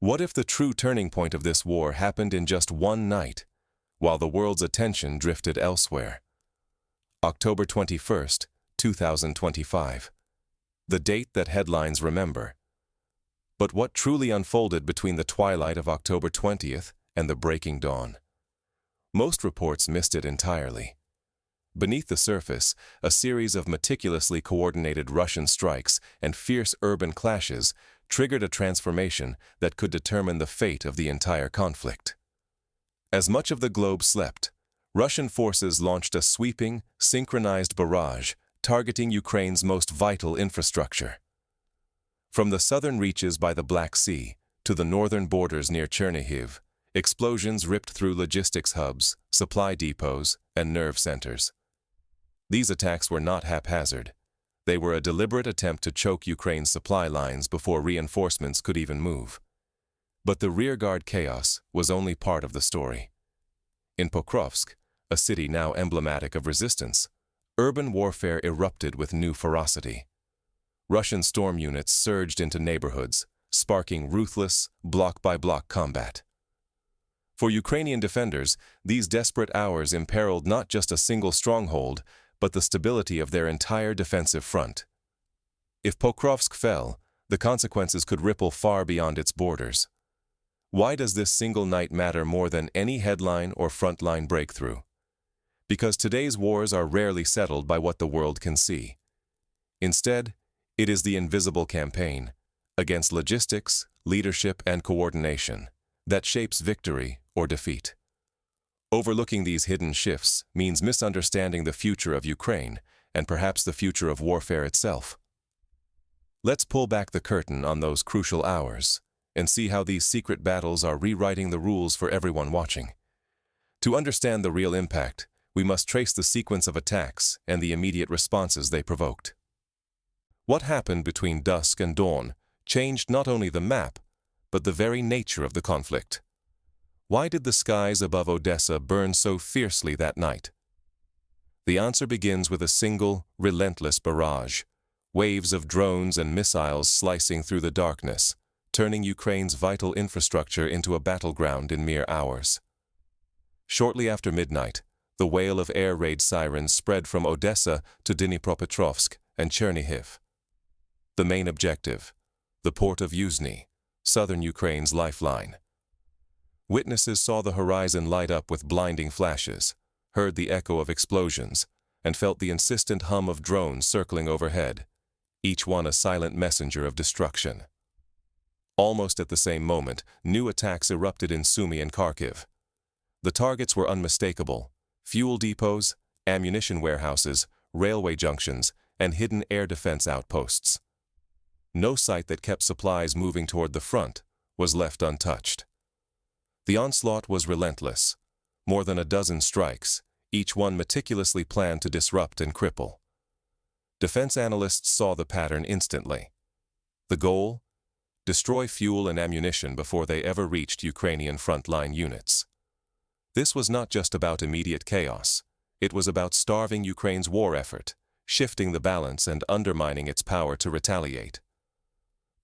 What if the true turning point of this war happened in just one night, while the world's attention drifted elsewhere? October 21st, 2025. The date that headlines remember. But what truly unfolded between the twilight of October 20th and the breaking dawn? Most reports missed it entirely. Beneath the surface, a series of meticulously coordinated Russian strikes and fierce urban clashes triggered a transformation that could determine the fate of the entire conflict. As much of the globe slept, Russian forces launched a sweeping, synchronized barrage targeting Ukraine's most vital infrastructure. From the southern reaches by the Black Sea to the northern borders near Chernihiv, explosions ripped through logistics hubs, supply depots, and nerve centers. These attacks were not haphazard. They were a deliberate attempt to choke Ukraine's supply lines before reinforcements could even move. But the rearguard chaos was only part of the story. In Pokrovsk, a city now emblematic of resistance, urban warfare erupted with new ferocity. Russian storm units surged into neighborhoods, sparking ruthless, block-by-block combat. For Ukrainian defenders, these desperate hours imperiled not just a single stronghold, but the stability of their entire defensive front. If Pokrovsk fell, the consequences could ripple far beyond its borders. Why does this single night matter more than any headline or frontline breakthrough? Because today's wars are rarely settled by what the world can see. Instead, it is the invisible campaign, against logistics, leadership, and coordination, that shapes victory or defeat. Overlooking these hidden shifts means misunderstanding the future of Ukraine and perhaps the future of warfare itself. Let's pull back the curtain on those crucial hours and see how these secret battles are rewriting the rules for everyone watching. To understand the real impact, we must trace the sequence of attacks and the immediate responses they provoked. What happened between dusk and dawn changed not only the map, but the very nature of the conflict. Why did the skies above Odessa burn so fiercely that night? The answer begins with a single, relentless barrage, waves of drones and missiles slicing through the darkness, turning Ukraine's vital infrastructure into a battleground in mere hours. Shortly after midnight, the wail of air raid sirens spread from Odessa to Dnipropetrovsk and Chernihiv. The main objective, the port of Yuzhny, southern Ukraine's lifeline. Witnesses saw the horizon light up with blinding flashes, heard the echo of explosions, and felt the insistent hum of drones circling overhead, each one a silent messenger of destruction. Almost at the same moment, new attacks erupted in Sumy and Kharkiv. The targets were unmistakable: fuel depots, ammunition warehouses, railway junctions, and hidden air defense outposts. No site that kept supplies moving toward the front was left untouched. The onslaught was relentless. More than a dozen strikes, each one meticulously planned to disrupt and cripple. Defense analysts saw the pattern instantly. The goal? Destroy fuel and ammunition before they ever reached Ukrainian frontline units. This was not just about immediate chaos. It was about starving Ukraine's war effort, shifting the balance and undermining its power to retaliate.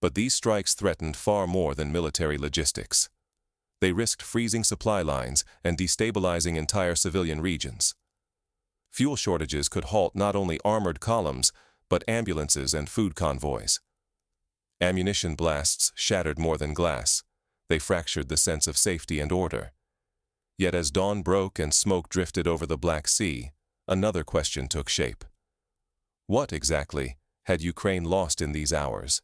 But these strikes threatened far more than military logistics. They risked freezing supply lines and destabilizing entire civilian regions. Fuel shortages could halt not only armored columns, but ambulances and food convoys. Ammunition blasts shattered more than glass. They fractured the sense of safety and order. Yet as dawn broke and smoke drifted over the Black Sea, another question took shape. What, exactly, had Ukraine lost in these hours?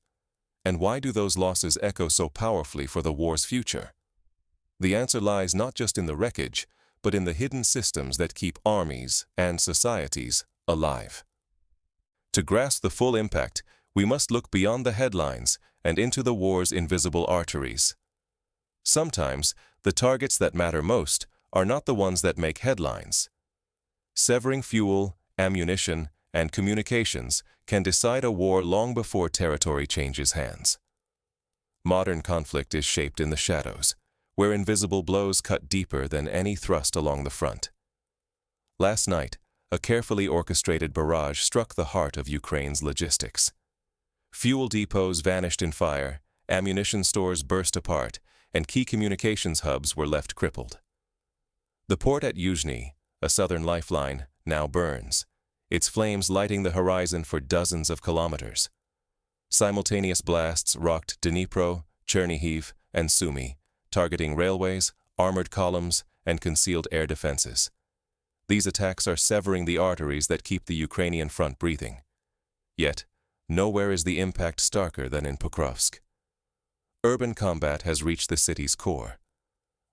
And why do those losses echo so powerfully for the war's future? The answer lies not just in the wreckage, but in the hidden systems that keep armies and societies alive. To grasp the full impact, we must look beyond the headlines and into the war's invisible arteries. Sometimes, the targets that matter most are not the ones that make headlines. Severing fuel, ammunition, and communications can decide a war long before territory changes hands. Modern conflict is shaped in the shadows, where invisible blows cut deeper than any thrust along the front. Last night, a carefully orchestrated barrage struck the heart of Ukraine's logistics. Fuel depots vanished in fire, ammunition stores burst apart, and key communications hubs were left crippled. The port at Yuzhny, a southern lifeline, now burns, its flames lighting the horizon for dozens of kilometers. Simultaneous blasts rocked Dnipro, Chernihiv, and Sumy, targeting railways, armored columns, and concealed air defenses. These attacks are severing the arteries that keep the Ukrainian front breathing. Yet, nowhere is the impact starker than in Pokrovsk. Urban combat has reached the city's core.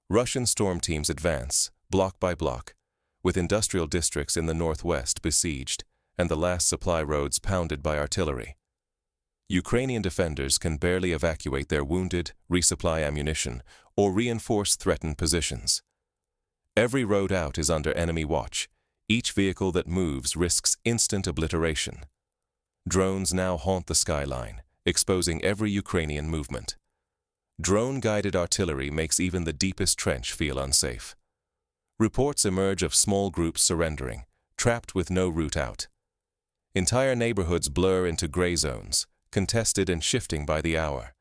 Russian storm teams advance, block by block, with industrial districts in the northwest besieged and the last supply roads pounded by artillery. Ukrainian defenders can barely evacuate their wounded, resupply ammunition, or reinforce threatened positions. Every road out is under enemy watch. Each vehicle that moves risks instant obliteration. Drones now haunt the skyline, exposing every Ukrainian movement. Drone-guided artillery makes even the deepest trench feel unsafe. Reports emerge of small groups surrendering, trapped with no route out. Entire neighborhoods blur into gray zones, contested and shifting by the hour.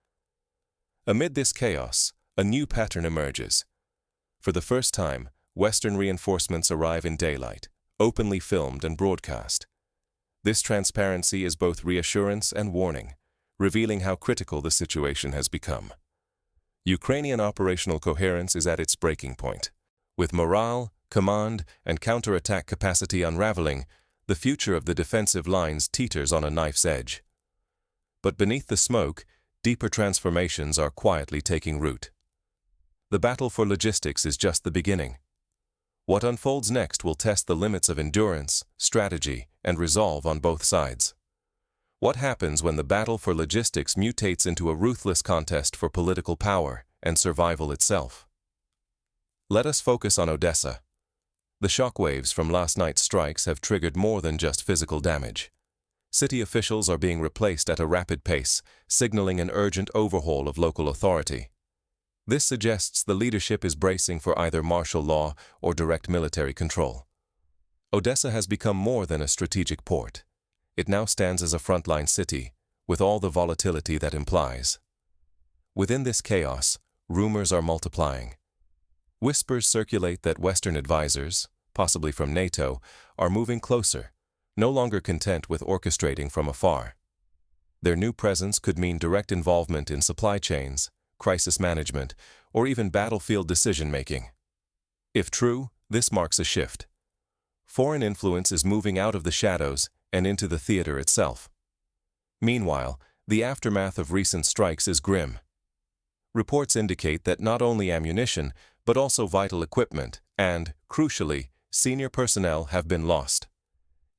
Amid this chaos, a new pattern emerges. For the first time, Western reinforcements arrive in daylight, openly filmed and broadcast. This transparency is both reassurance and warning, revealing how critical the situation has become. Ukrainian operational coherence is at its breaking point. With morale, command, and counterattack capacity unraveling, the future of the defensive lines teeters on a knife's edge. But beneath the smoke, deeper transformations are quietly taking root. The battle for logistics is just the beginning. What unfolds next will test the limits of endurance, strategy, and resolve on both sides. What happens when the battle for logistics mutates into a ruthless contest for political power and survival itself? Let us focus on Odessa. The shockwaves from last night's strikes have triggered more than just physical damage. City officials are being replaced at a rapid pace, signaling an urgent overhaul of local authority. This suggests the leadership is bracing for either martial law or direct military control. Odessa has become more than a strategic port. It now stands as a frontline city, with all the volatility that implies. Within this chaos, rumors are multiplying. Whispers circulate that Western advisors, possibly from NATO, are moving closer, no longer content with orchestrating from afar. Their new presence could mean direct involvement in supply chains, crisis management, or even battlefield decision-making. If true, this marks a shift. Foreign influence is moving out of the shadows and into the theater itself. Meanwhile, the aftermath of recent strikes is grim. Reports indicate that not only ammunition, but also vital equipment and, crucially, senior personnel have been lost.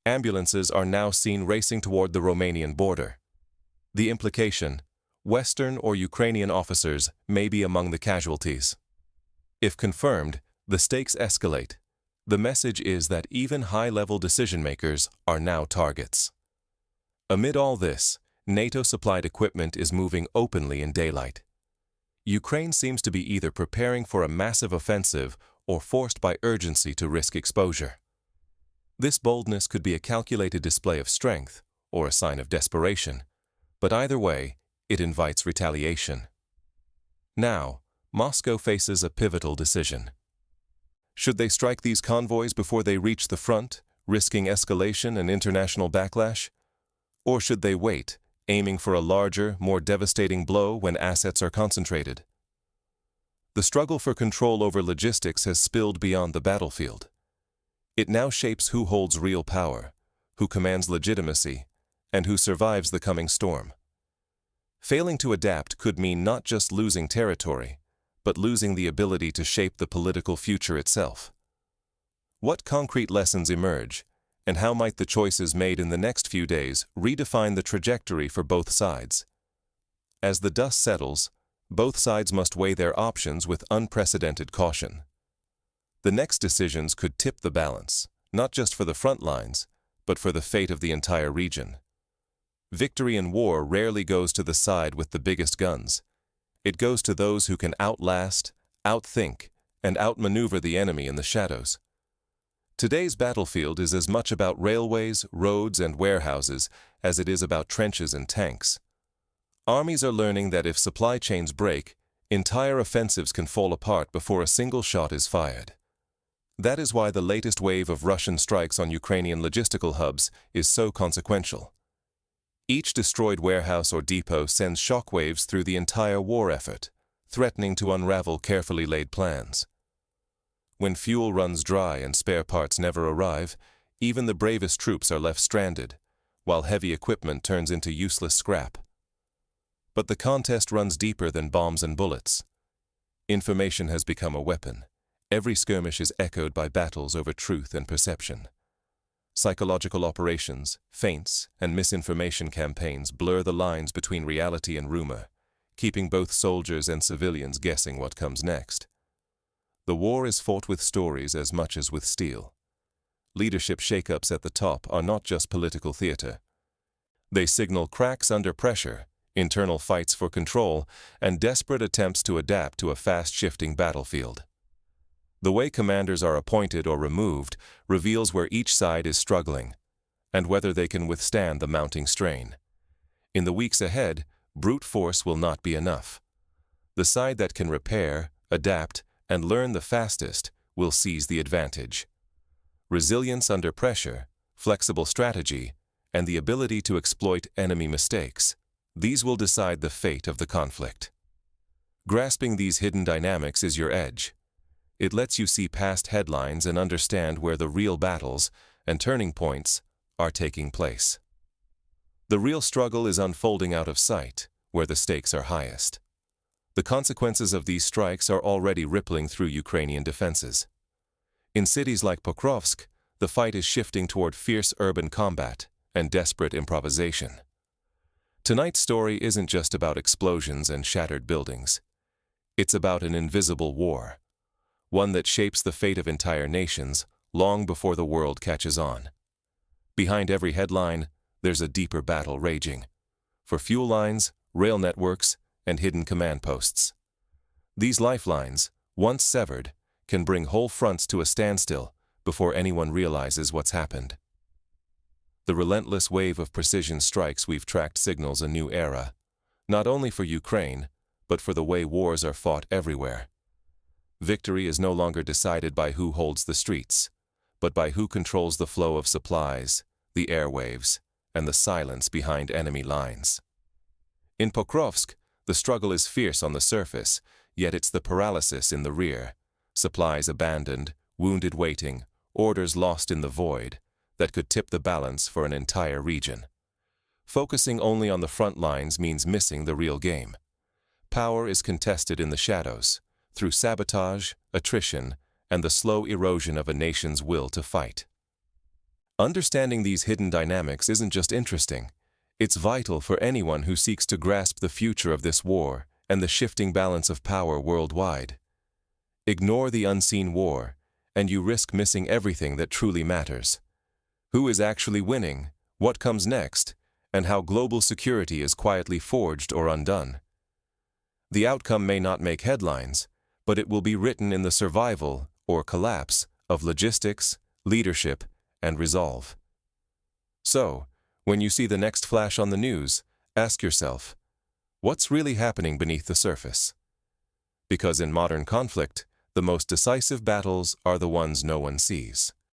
Ambulances are now seen racing toward the Romanian border. The implication: Western or Ukrainian officers may be among the casualties. If confirmed, the stakes escalate. The message is that even high-level decision-makers are now targets. Amid all this, NATO-supplied equipment is moving openly in daylight. Ukraine seems to be either preparing for a massive offensive or forced by urgency to risk exposure. This boldness could be a calculated display of strength or a sign of desperation, but either way, it invites retaliation. Now, Moscow faces a pivotal decision. Should they strike these convoys before they reach the front, risking escalation and international backlash? Or should they wait, aiming for a larger, more devastating blow when assets are concentrated? The struggle for control over logistics has spilled beyond the battlefield. It now shapes who holds real power, who commands legitimacy, and who survives the coming storm. Failing to adapt could mean not just losing territory, but losing the ability to shape the political future itself. What concrete lessons emerge, and how might the choices made in the next few days redefine the trajectory for both sides? As the dust settles, both sides must weigh their options with unprecedented caution. The next decisions could tip the balance, not just for the front lines, but for the fate of the entire region. Victory in war rarely goes to the side with the biggest guns. It goes to those who can outlast, outthink, and outmaneuver the enemy in the shadows. Today's battlefield is as much about railways, roads, and warehouses as it is about trenches and tanks. Armies are learning that if supply chains break, entire offensives can fall apart before a single shot is fired. That is why the latest wave of Russian strikes on Ukrainian logistical hubs is so consequential. Each destroyed warehouse or depot sends shockwaves through the entire war effort, threatening to unravel carefully laid plans. When fuel runs dry and spare parts never arrive, even the bravest troops are left stranded, while heavy equipment turns into useless scrap. But the contest runs deeper than bombs and bullets. Information has become a weapon. Every skirmish is echoed by battles over truth and perception. Psychological operations, feints, and misinformation campaigns blur the lines between reality and rumor, keeping both soldiers and civilians guessing what comes next. The war is fought with stories as much as with steel. Leadership shakeups at the top are not just political theater. They signal cracks under pressure, internal fights for control, and desperate attempts to adapt to a fast-shifting battlefield. The way commanders are appointed or removed reveals where each side is struggling, and whether they can withstand the mounting strain. In the weeks ahead, brute force will not be enough. The side that can repair, adapt, and learn the fastest will seize the advantage. Resilience under pressure, flexible strategy, and the ability to exploit enemy mistakes, these will decide the fate of the conflict. Grasping these hidden dynamics is your edge. It lets you see past headlines and understand where the real battles and turning points are taking place. The real struggle is unfolding out of sight, where the stakes are highest. The consequences of these strikes are already rippling through Ukrainian defenses. In cities like Pokrovsk, the fight is shifting toward fierce urban combat and desperate improvisation. Tonight's story isn't just about explosions and shattered buildings. It's about an invisible war, one that shapes the fate of entire nations long before the world catches on. Behind every headline, there's a deeper battle raging for fuel lines, rail networks, and hidden command posts. These lifelines, once severed, can bring whole fronts to a standstill before anyone realizes what's happened. The relentless wave of precision strikes we've tracked signals a new era, not only for Ukraine, but for the way wars are fought everywhere. Victory is no longer decided by who holds the streets, but by who controls the flow of supplies, the airwaves, and the silence behind enemy lines. In Pokrovsk, the struggle is fierce on the surface, yet it's the paralysis in the rear, supplies abandoned, wounded waiting, orders lost in the void, that could tip the balance for an entire region. Focusing only on the front lines means missing the real game. Power is contested in the shadows, through sabotage, attrition, and the slow erosion of a nation's will to fight. Understanding these hidden dynamics isn't just interesting, it's vital for anyone who seeks to grasp the future of this war and the shifting balance of power worldwide. Ignore the unseen war, and you risk missing everything that truly matters. Who is actually winning, what comes next, and how global security is quietly forged or undone. The outcome may not make headlines, but it will be written in the survival or collapse of logistics, leadership, and resolve. So, when you see the next flash on the news, ask yourself, what's really happening beneath the surface? Because in modern conflict, the most decisive battles are the ones no one sees.